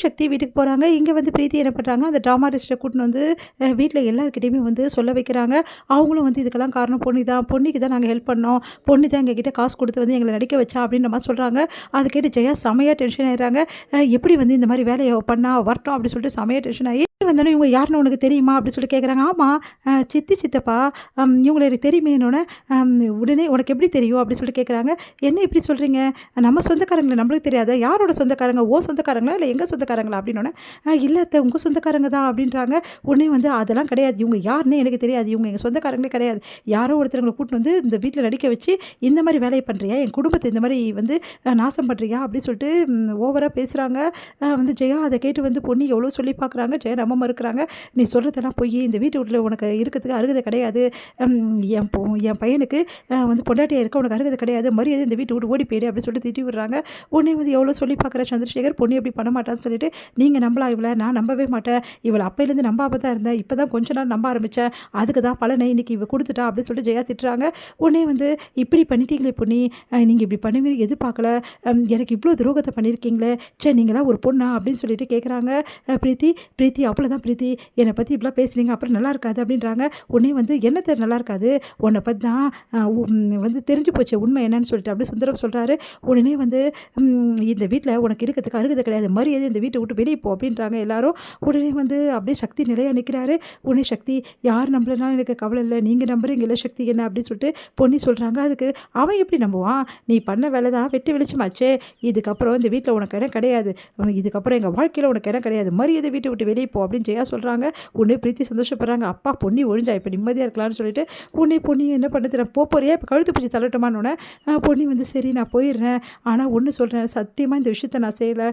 சக்தி வீட்டுக்கு போகிறாங்க. இங்கே வந்து பிரீத்தி என்ன பண்ணுறாங்க, அந்த ட்ராமா ஆர்டிஸ்ட்டை கூட்டின்னு வந்து வீட்டில் எல்லாருக்கிட்டையுமே வந்து சொல்ல வைக்கிறாங்க. அவங்களும் வந்து இதுக்கெல்லாம் காரணம் பொன்னி தான், பொன்னிக்கு தான் நாங்கள் ஹெல்ப் பண்ணோம், பொன்னி தான் எங்ககிட்ட காசு கொடுத்து வந்து எங்களை நடிக்க வச்சா அப்படின்ற மாதிரி சொல்கிறாங்க. அதை கேட்டு ஜெயா செமையாக டென்ஷன் ஆயிடுறாங்க. எப்படி வந்து இந்த மாதிரி வேலையை பண்ணா வரட்டும் அப்படின்னு சொல்லிட்டு செமையாக டென்ஷன் ஆகி வந்தோடனே இவங்க யாருன்னு உனக்கு தெரியுமா அப்படின்னு சொல்லி கேட்குறாங்க. ஆமாம், சித்தி சித்தப்பா இவங்களை எனக்கு தெரியுமேனோடனே உடனே உனக்கு எப்படி தெரியும் அப்படின்னு சொல்லி கேட்குறாங்க. என்ன இப்படி சொல்கிறீங்க, நம்ம சொந்தக்காரங்களை நம்மளுக்கு தெரியாத, யாரோட சொந்தக்காரங்க, ஓ சொந்தக்காரங்களா இல்லை எங்கள் சொந்தக்காரங்களா அப்படின்னோடனே இல்லை அத்தை உங்கள் சொந்தக்காரங்க தான் அப்படின்றாங்க. உடனே வந்து அதெல்லாம் கிடையாது, இவங்க யாருன்னே எனக்கு தெரியாது, இவங்க எங்கள் சொந்தக்காரங்களே கிடையாது, யாரோ ஒருத்தவங்களை கூட்டின்னு வந்து இந்த வீட்டில் நடிக்க வச்சு இந்த மாதிரி வேலையை பண்ணுறியா, என் குடும்பத்தை இந்த மாதிரி வந்து நாசம் பண்ணுறியா அப்படின்னு சொல்லிட்டு ஓவராக பேசுகிறாங்க. வந்து ஜெயா அதை கேட்டு வந்து பொன்னி எவ்வளோ சொல்லி பார்க்குறாங்க. ஜெயா நம்ம மறுக்கிறாங்க. நீ சொல்கிறதெல்லாம் போய் இந்த வீட்டு வீட்டில் உனக்கு இருக்கிறதுக்கு அருகதை கிடையாது, என் பையனுக்கு வந்து பொண்டாட்டியாக இருக்க உனக்கு அருகதை கிடையாது, மரியாதை இந்த வீட்டு விட்டு ஓடி போயிடு அப்படின்னு சொல்லிட்டு திட்டி விடுறாங்க. உடனே வந்து எவ்வளோ சொல்லி பார்க்குற சந்திரசேகர், பொண்ணு எப்படி பண்ண மாட்டான்னு சொல்லிட்டு நீங்கள் நம்பலாம் இவளை, நான் நம்பவே மாட்டேன், இவளை அப்பையிலேருந்து நம்பாமல் தான் இருந்தேன், இப்போ தான் கொஞ்ச நாள் நம்ப ஆரம்பித்தேன், அதுக்கு தான் பலனை இன்னைக்கு இவ கொடுத்துட்டா அப்படின்னு சொல்லிட்டு ஜெயா திட்டுறாங்க. உடனே வந்து இப்படி பண்ணிட்டீங்களே பொண்ணி, நீங்கள் இப்படி பண்ணுவீங்க எதிர்பார்க்கல, எனக்கு இவ்வளோ துரோகத்தை பண்ணியிருக்கீங்களே, சே நீங்களாம் ஒரு பொண்ணா அப்படின்னு சொல்லிட்டு கேட்குறாங்க. பிரீத்தி அவ்வளோதான் பிரீத்தி, என்னை பற்றி இப்படிலாம் பேசுகிறீங்க அப்புறம் நல்லா இருக்காது அப்படின்றாங்க. உடனே வந்து என்ன நல்லா இருக்காது, உன்னை பற்றி தான் வந்து தெரிஞ்சு போச்சு உண்மை என்னன்னு சொல்லிட்டு அப்படி சுந்தரம் சொல்கிறாரு. உடனே வந்து இந்த வீட்டில் உனக்கு இருக்கிறதுக்கு அருகதை கிடையாது, மரியாதை இந்த வீட்டை விட்டு வெளியே போ அப்படின்றாங்க எல்லாரும். உடனே வந்து அப்படியே சக்தி நிலையாக நிற்கிறாரு. உடனே சக்தி யார் நம்பலனாலும் எனக்கு கவலை இல்லை, நீங்கள் நம்புறீங்களே சக்தி என்ன அப்படின்னு சொல்லிட்டு பொன்னி சொல்கிறாங்க. அதுக்கு அவன் எப்படி நம்புவான், நீ பண்ண வேலை தான் வெட்டி வெளிச்சமாச்சே, இதுக்கப்புறம் இந்த வீட்டில் உனக்கு இடம் கிடையாது, இதுக்கப்புறம் எங்கள் வாழ்க்கையில் உனக்கு இடம் கிடையாது, மரியாதை வீட்டை விட்டு வெளியே போ அப்படின்னு ஜெயா சொல்கிறாங்க. உடனே பிரீத்தி சந்தோஷப்படுறாங்க. அப்பா பொன்னி ஒழிஞ்சா இப்போ நிம்மதியாக இருக்கலாம்னு சொல்லிட்டு உடனே பொன்னி என்ன பண்ணுறது, நான் போறியா இப்போ கழுத்து பிடிச்சி தள்ளட்டுமான்னு பொன்னி வந்து சரி நான் போயிடுறேன், ஆனால் ஒன்று சொல்கிறேன் சத்தியமாக இந்த விஷயத்த நான் செய்யலை,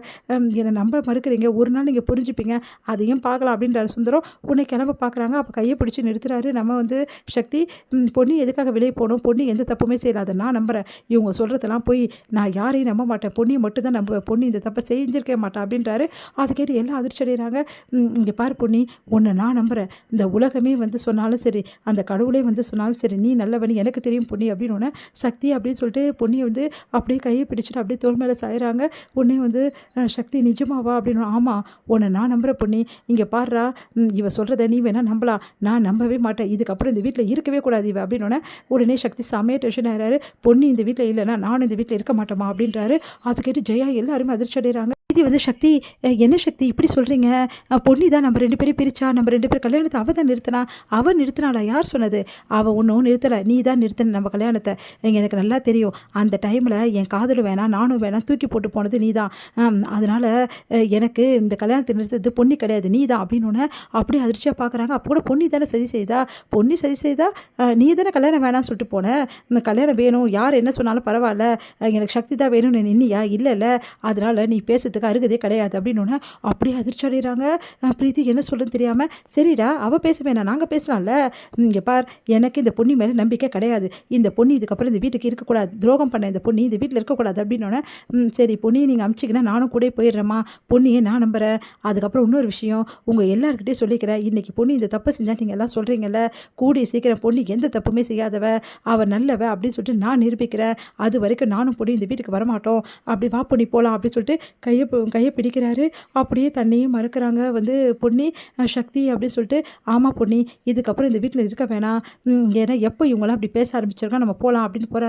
என்னை நம்ப மறுக்கிறீங்க, ஒரு நாள் நீங்கள் புரிஞ்சுப்பீங்க, அதையும் பார்க்கலாம் அப்படின்றாரு சுந்தரம். உன்னை கிளம்ப பார்க்குறாங்க. அப்போ கையை பிடிச்சி நிறுத்துறாரு நம்ம வந்து சக்தி. பொன்னி எதுக்காக வெளியே போகணும், பொன்னி எந்த தப்புமே செய்யலாத நான் நம்புகிறேன், இவங்க சொல்கிறதெல்லாம் போய் நான் யாரையும் நம்ப மாட்டேன், பொன்னியை மட்டும் தான் நம்புவேன், பொன்னி இந்த தப்பை செஞ்சிருக்க மாட்டேன் அப்படின்றாரு. அதை கேட்டு எல்லாம் அதிர்ச்சி அடைகிறாங்க. இங்கே பாரு பொன்னி, உன்னை நான் நம்புகிறேன், இந்த உலகமே வந்து சொன்னாலும் சரி, அந்த கடவுளே வந்து சொன்னாலும் சரி, நீ நல்லவனி எனக்கு தெரியும் பொன்னி அப்படின்னு சக்தி அப்படின்னு சொல்லிட்டு பொன்னியை வந்து அப்படியே கையை பிடிச்சிட்டு அப்படியே தோல் மேலே சாயிறாங்க. உடனே வந்து சக்தி நிஜமாவா அப்படின்னு, ஆமாம் உன்னை நான் நம்புகிற பொன்னி, இங்கே பாடுறா இவ சொல்கிறத நீ வேணா நம்பலாம், நான் நம்பவே மாட்டேன், இதுக்கப்புறம் இந்த வீட்டில் இருக்கவே கூடாது இவ அப்படின்னு. உடனே சக்தி செமையாக டென்ஷன் ஆகிறாரு. பொன்னி இந்த வீட்டில் இல்லைன்னா நானும் இந்த வீட்டில் இருக்க மாட்டோமா அப்படின்றாரு. அதை கேட்டு ஜெயா எல்லாருமே அதிர்ச்சி அடைகிறாங்க. இது வந்து சக்தி என்ன சக்தி இப்படி சொல்கிறீங்க, பொன்னி தான் நம்ம 2 பேரும் பிரிச்சா, நம்ம 2 பேர் கல்யாணத்தை அவள் தான் நிறுத்தினா, அவள் நிறுத்தினாளா, யார் சொன்னது, அவள் ஒன்றும் நிறுத்தலை, நீ தான் நிறுத்தின நம்ம கல்யாணத்தை, எனக்கு நல்லா தெரியும், அந்த டைமில் என் காதலும் வேணாம் நானும் வேணாம் தூக்கி போட்டு போனது நீ தான், அதனால் எனக்கு இந்த கல்யாணத்தை நிறுத்தது பொன்னி கிடையாது நீ தான் அப்படின்னு அப்படியே அதிர்ச்சியாக பார்க்குறாங்க. அப்போ கூட பொன்னி தானே சதி செய்தா, பொன்னி சதி செய்தா, நீ தானே கல்யாணம் வேணாம்னு சொல்லிட்டு போனேன், இந்த கல்யாணம் வேணும் யார் என்ன சொன்னாலும் பரவாயில்ல, எனக்கு சக்தி தான் வேணும்னு நின்னியா, இல்லை அதனால் நீ பேசுறதுக்கு அருகதே கிடையாது அப்படின்னு அப்படியே அதிர்ச்சி அடைகிறாங்க. பிரீத்தி என்ன சொல்லுன்னு தெரியாமல், சரிடா அவள் பேச வேணாம் நாங்கள் பேசலாம்ல, இங்கே பார் எனக்கு இந்த பொன்னி மேலே நம்பிக்கை கிடையாது, இந்த பொன்னி இதுக்கப்புறம் இந்த வீட்டுக்கு இருக்கக்கூடாது, துரோகம் பண்ண இந்த பொன்னி இந்த வீட்டில் இருக்கக்கூடாது அப்படின்னோடனே சரி பொன்னியை நீங்கள் அமிச்சிங்கன்னா நானும் கூட போயிடுறேம்மா, பொன்னியை நான் நம்புகிறேன், அதுக்கப்புறம் இன்னொரு விஷயம் உங்கள் எல்லாருக்கிட்டையும் சொல்லிக்கிறேன், இன்றைக்கி பொன்னி இந்த தப்பு செஞ்சால் நீங்கள் எல்லாம் சொல்கிறீங்கல்ல, கூடிய சீக்கிரம் பொன்னி எந்த தப்புமே செய்யாதவ, அவள் நல்லவ அப்படின்னு சொல்லிட்டு நான் நிரூபிக்கிறேன், அது வரைக்கும் நானும் பொன்னி இந்த வீட்டுக்கு வரமாட்டோம், அப்படி வா பொன்னி போகலாம் அப்படின்னு சொல்லிட்டு கையை பிடிக்கிறாரு. அப்படியே தன்னையும் மறக்கிறாங்க வந்து பொன்னி சக்தி அப்படின்னு சொல்லிட்டு. ஆமாம் பொன்னி இதுக்கப்புறம் இந்த வீட்டில் இருக்க வேணாம், ஏன்னா எப்போ இவங்களாம் அப்படி பேச ஆரம்பிச்சிருக்கோம் நம்ம போகலாம் அப்படின்னு போகிற